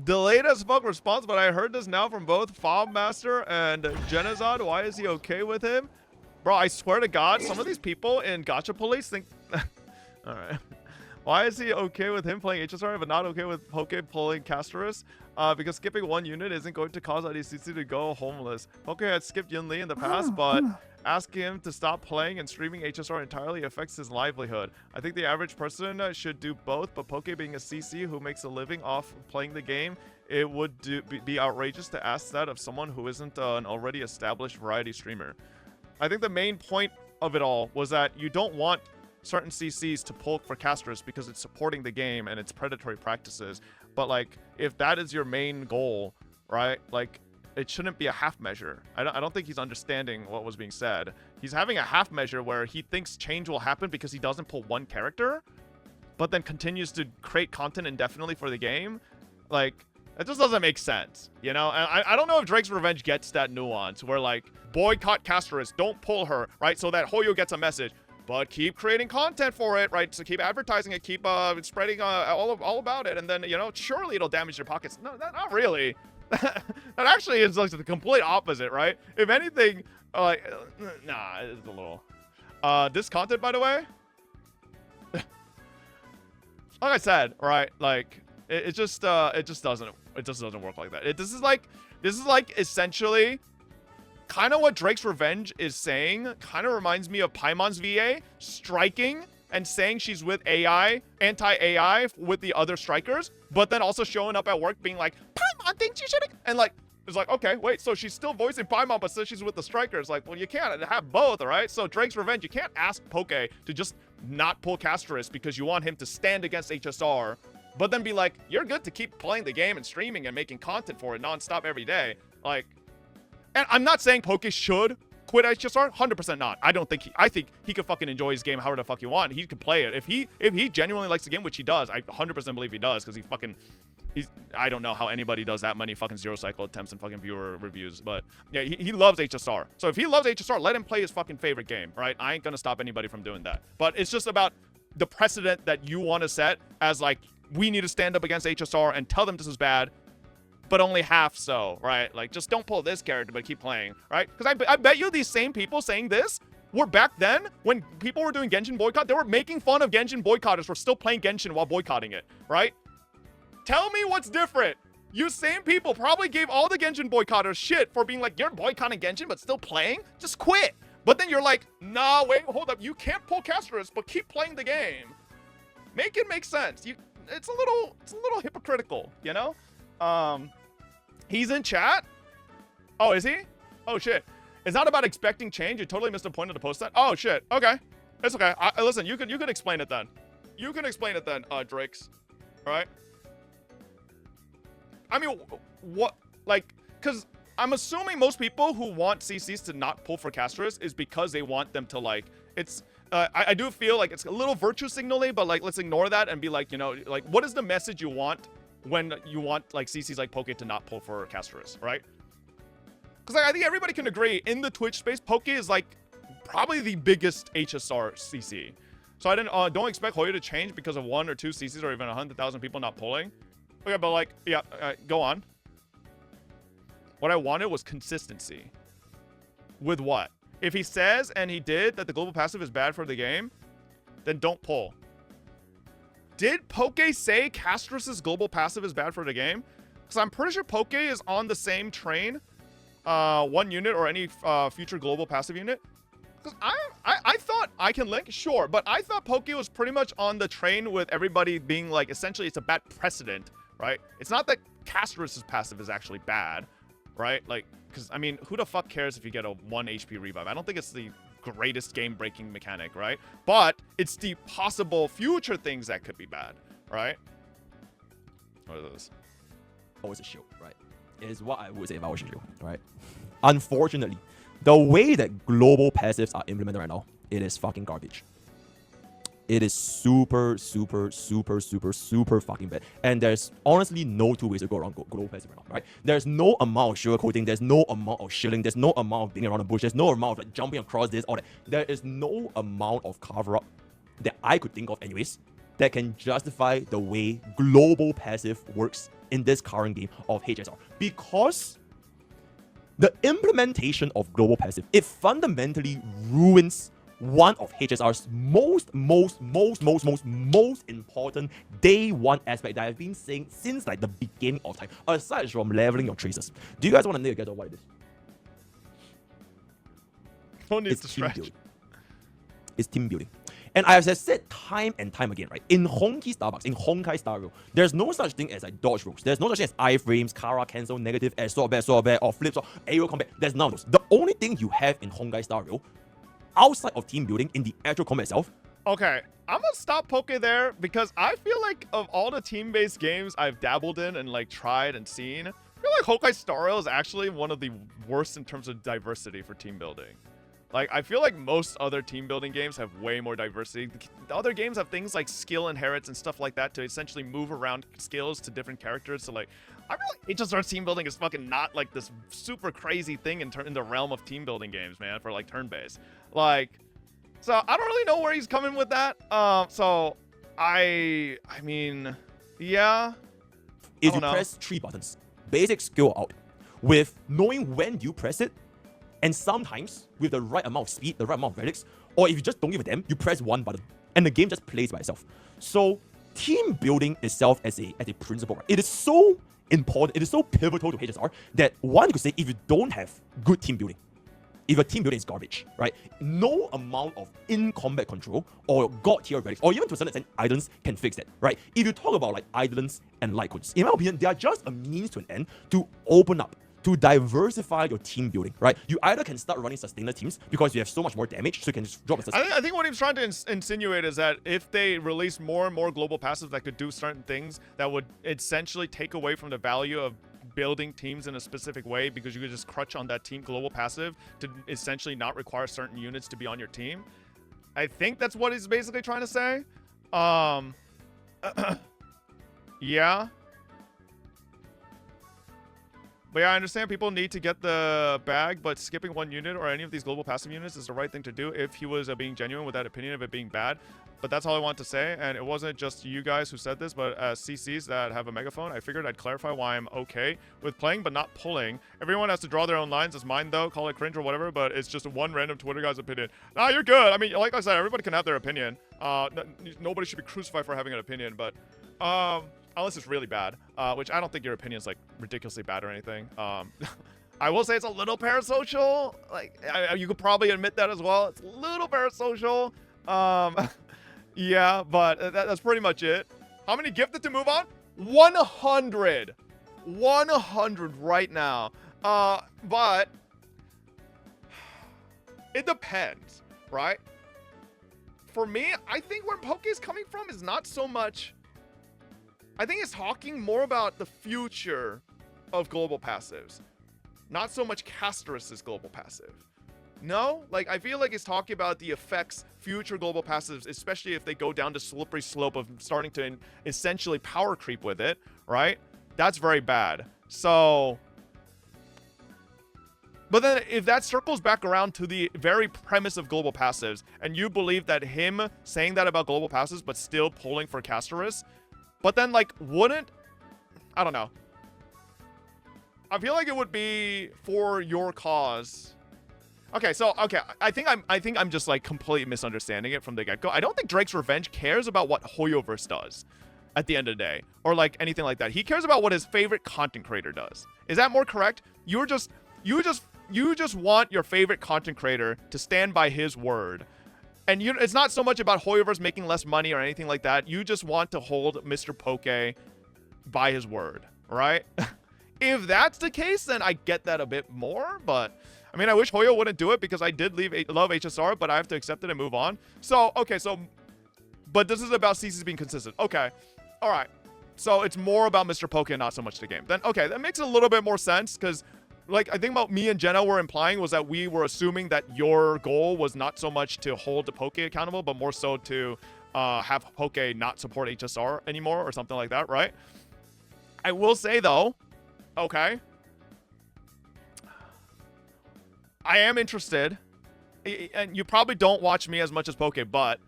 Delayed as fuck response, but I heard this now from both Fob Master and Genazad. Why is he okay with him? Bro, I swear to God, some of these people in Gacha Police think... Alright. Why is he okay with him playing HSR but not okay with Pokke pulling Castorus? Because skipping one unit isn't going to cause IDCC to go homeless. Pokke had skipped Yun Li in the past, but asking him to stop playing and streaming HSR entirely affects his livelihood. I think the average person should do both, but Pokke being a CC who makes a living off playing the game, it would be outrageous to ask that of someone who isn't an already established variety streamer. I think the main point of it all was that you don't want certain CCs to pull for casters because it's supporting the game and its predatory practices. But like, if that is your main goal, right? Like, it shouldn't be a half measure. I don't think he's understanding what was being said. He's having a half measure where he thinks change will happen because he doesn't pull one character, but then continues to create content indefinitely for the game. Like, that just doesn't make sense, you know? And I don't know if Drake's Revenge gets that nuance where like, boycott Castorus, don't pull her, right? So that Hoyo gets a message. But keep creating content for it, right? So keep advertising it, keep spreading all about it, and then, you know, surely it'll damage your pockets. No, not really. That actually is like the complete opposite, right? If anything, like, nah, it's a little. This content, by the way, like I said, right? Like, it just doesn't work like that. This is like essentially kind of what Drake's Revenge is saying. Kind of reminds me of Paimon's VA striking and saying she's with AI, anti-AI with the other strikers, but then also showing up at work being like, Paimon thinks you should, and like, it's like, okay, wait, so she's still voicing Paimon, but says she's with the strikers. Like, well, you can't have both, all right? So Drake's Revenge, you can't ask Pokke to just not pull Castorus because you want him to stand against HSR, but then be like, you're good to keep playing the game and streaming and making content for it nonstop every day. Like, and I'm not saying Pokke should quit HSR, 100% not. I think he could fucking enjoy his game however the fuck you want. He could play it. If he genuinely likes the game, which he does, I 100% believe he does, because I don't know how anybody does that many fucking zero cycle attempts and fucking viewer reviews, but yeah, he loves HSR. So if he loves HSR, let him play his fucking favorite game, right? I ain't gonna stop anybody from doing that. But it's just about the precedent that you want to set as like, we need to stand up against HSR and tell them this is bad, but only half so, right? Like, just don't pull this character, but keep playing, right? Because I bet you these same people saying this were back then, when people were doing Genshin boycott, they were making fun of Genshin boycotters for still playing Genshin while boycotting it, right? Tell me what's different. You same people probably gave all the Genshin boycotters shit for being like, you're boycotting Genshin, but still playing? Just quit. But then you're like, nah, wait, hold up. You can't pull Castorus, but keep playing the game. Make it make sense. It's a little hypocritical, you know? He's in chat. Oh, is he? Oh shit. It's not about expecting change. You totally missed the point of the post that. Oh shit. Okay. It's okay. Listen, you can explain it then. You can explain it then, Drakes. All right. I mean, what, like, because I'm assuming most people who want CCs to not pull for Castorus is because they want them to, like, it's, I do feel like it's a little virtue signaling, but like, let's ignore that and be like, you know, like, what is the message you want when you want like CCs like Pokke to not pull for Castorus, right? Because like, I think everybody can agree in the Twitch space, Pokke is like probably the biggest HSR CC. So I don't expect Hoyo to change because of 1 or 2 CCs or even 100,000 people not pulling. Okay, but like, yeah, go on. What I wanted was consistency. With what? If he says and he did that the global passive is bad for the game, then don't pull. Did Pokke say Castorus's global passive is bad for the game? Because I'm pretty sure Pokke is on the same train, 1 unit or any future global passive unit. Because I thought I can link, sure, but I thought Pokke was pretty much on the train with everybody being like, essentially it's a bad precedent, right? It's not that Castorus's passive is actually bad, right? Like, because I mean, who the fuck cares if you get a 1 HP revive? I don't think it's the greatest game-breaking mechanic, right? But it's the possible future things that could be bad, right? What is this? Always a shield, right? Is what I would say if I was a shield, right? Unfortunately, the way that global passives are implemented right now, it is fucking garbage. It is super fucking bad. And there's honestly no 2 ways to go around global passive right now, right? There's no amount of sugarcoating, there's no amount of shilling, there's no amount of being around the bush, there's no amount of like jumping across this, all that. There is no amount of cover-up that I could think of anyways that can justify the way global passive works in this current game of HSR because the implementation of global passive, it fundamentally ruins one of HSR's most important day one aspect that I've been saying since like the beginning of time, aside from leveling your traces. Do you guys want to know together what it is? Don't need It's to team stretch. building. It's team building. And as I said time and time again, right? In Honkai Starbucks, in Honkai Star Rail, there's no such thing as like dodge rolls. There's no such thing as iframes, Kara, cancel, negative, sword back, or flips, or aerial combat. There's none of those. The only thing you have in Honkai Star Rail, outside of team building, in the actual combat itself, Okay, I'm gonna stop Pokke there because I feel like of all the team-based games I've dabbled in and like tried and seen, I feel like Honkai Star Rail is actually one of the worst in terms of diversity for team building. Like, I feel like most other team building games have way more diversity. The other games have things like skill inherits and stuff like that to essentially move around skills to different characters. So like, I feel like HSR team building is fucking not like this super crazy thing in the realm of team building games, man, for like turn-based. Like, so I don't really know where he's coming with that. So I mean, yeah. is Oh, you no. press 3 buttons. Basic skill out. With knowing when you press it, and sometimes with the right amount of speed, the right amount of relics, or if you just don't give a damn, you press 1 button, and the game just plays by itself. So team building itself as a principle, right? It is so important, it is so pivotal to HSR that one could say if you don't have good team building, if your team building is garbage, right? No amount of in-combat control or god tier relics, or even to a certain extent, islands can fix that, right? If you talk about like islands and lycons, in my opinion, they are just a means to an end to open up, to diversify your team building, right? You either can start running sustainer teams because you have so much more damage, so you can just drop the I think what he was trying to insinuate is that if they release more and more global passives that could do certain things that would essentially take away from the value of building teams in a specific way, because you could just crutch on that team global passive to essentially not require certain units to be on your team. I think that's what he's basically trying to say. Yeah. But yeah, I understand people need to get the bag, but skipping one unit or any of these global passive units is the right thing to do if he was being genuine with that opinion of it being bad. But that's all I want to say, and it wasn't just you guys who said this, but as CCs that have a megaphone, I figured I'd clarify why I'm okay with playing but not pulling. Everyone has to draw their own lines. It's mine though, call it cringe or whatever, but it's just one random Twitter guy's opinion. Nah, you're good. I mean, like I said, everybody can have their opinion. Nobody should be crucified for having an opinion, but unless it's really bad, which I don't think your opinion's like ridiculously bad or anything. I will say it's a little parasocial. Like, you could probably admit that as well. It's a little parasocial. Yeah, but that's pretty much it. How many gifted to move on? 100. 100 right now. But it depends, right? For me, I think where Pokke is coming from is not so much. I think it's talking more about the future of global passives, not so much Castorus's global passive. No, like I feel like it's talking about the effects future global passives, especially if they go down the slippery slope of starting to essentially power creep with it, right? That's very bad. So, but then if that circles back around to the very premise of global passives, and you believe that him saying that about global passives but still pulling for Castorus, but then like wouldn't, I don't know. I feel like it would be for your cause. Okay, so I think I'm just like completely misunderstanding it from the get-go. I don't think Drake's Revenge cares about what Hoyoverse does at the end of the day, or like anything like that. He cares about what his favorite content creator does. Is that more correct? You just want your favorite content creator to stand by his word. And it's not so much about Hoyoverse making less money or anything like that. You just want to hold Mr.Pokke by his word, right? If that's the case, then I get that a bit more, but I mean, I wish Hoyo wouldn't do it because I did love HSR, but I have to accept it and move on. So, okay, but this is about CCs being consistent. Okay, all right. So it's more about Mr.Pokke and not so much the game. Then, okay, that makes a little bit more sense because, like, I think what me and Jenna were implying was that we were assuming that your goal was not so much to hold the Pokke accountable, but more so to have Pokke not support HSR anymore or something like that, right? I will say, though, okay, I am interested, and you probably don't watch me as much as Pokke, but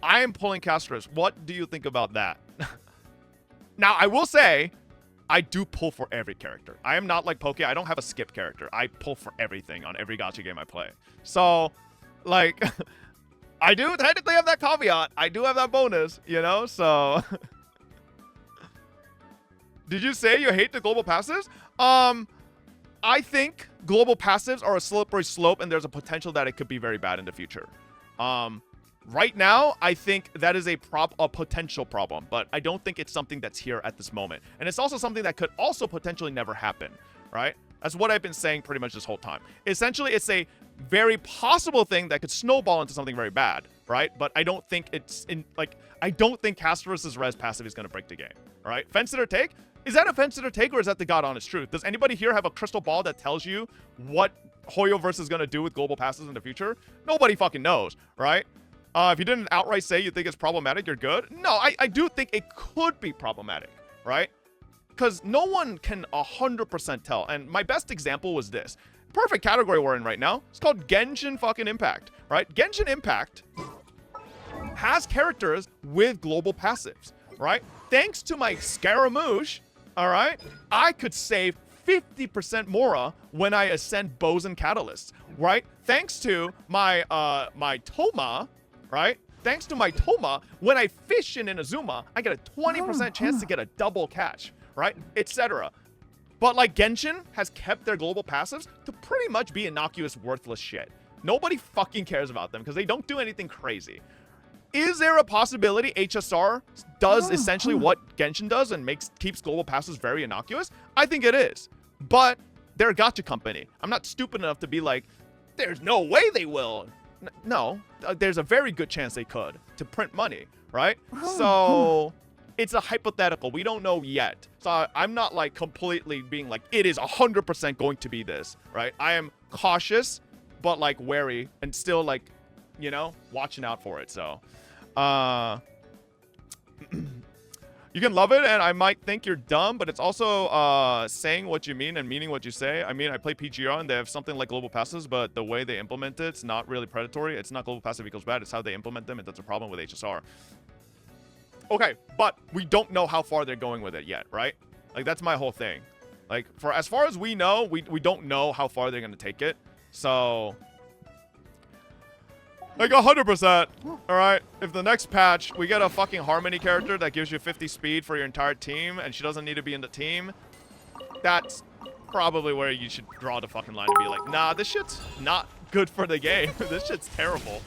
I am pulling Castorus. What do you think about that? Now, I will say, I do pull for every character. I am not like Poke. I don't have a skip character. I pull for everything on every gacha game I play. So, like, I do technically have that caveat. I do have that bonus, you know? So, did you say you hate the global passives? I think global passives are a slippery slope, and there's a potential that it could be very bad in the future. Right now, I think that is a potential problem, but I don't think it's something that's here at this moment. And it's also something that could also potentially never happen, right? That's what I've been saying pretty much this whole time. Essentially, it's a very possible thing that could snowball into something very bad, right? But I don't think I don't think Cast vs. Res passive is going to break the game, all right? Fence it or take? Is that a fence it or take, or is that the God honest truth? Does anybody here have a crystal ball that tells you what Hoyoverse is going to do with global passes in the future? Nobody fucking knows, right? If you didn't outright say you think it's problematic, you're good. No, I do think it could be problematic, right? Because no one can 100% tell. And my best example was this. Perfect category we're in right now. It's called Genshin fucking Impact, right? Genshin Impact has characters with global passives, right? Thanks to my Scaramouche, all right, I could save 50% Mora when I ascend bows and catalysts, right? Thanks to my my Toma, right? Thanks to my Toma, when I fish in Inazuma, I get a 20% chance to get a double catch, right? Etc. But like Genshin has kept their global passives to pretty much be innocuous, worthless shit. Nobody fucking cares about them because they don't do anything crazy. Is there a possibility HSR does essentially what Genshin does and keeps global passes very innocuous? I think it is. But they're a gacha company. I'm not stupid enough to be like, there's no way they will. No, there's a very good chance they could to print money, right? So it's a hypothetical. We don't know yet. So I'm not like completely being like, it is 100% going to be this, right? I am cautious, but like wary and still like, you know, watching out for it. So, you can love it, and I might think you're dumb, but it's also saying what you mean and meaning what you say. I mean, I play PGR, and they have something like global passes, but the way they implement it's not really predatory. It's not global passive equals bad. It's how they implement them, and that's a problem with HSR. Okay, but we don't know how far they're going with it yet, right? Like, that's my whole thing. Like, for as far as we know, we don't know how far they're going to take it. So, like 100%, all right? If the next patch, we get a fucking Harmony character that gives you 50 speed for your entire team, and she doesn't need to be in the team, that's probably where you should draw the fucking line and be like, nah, this shit's not good for the game. This shit's terrible.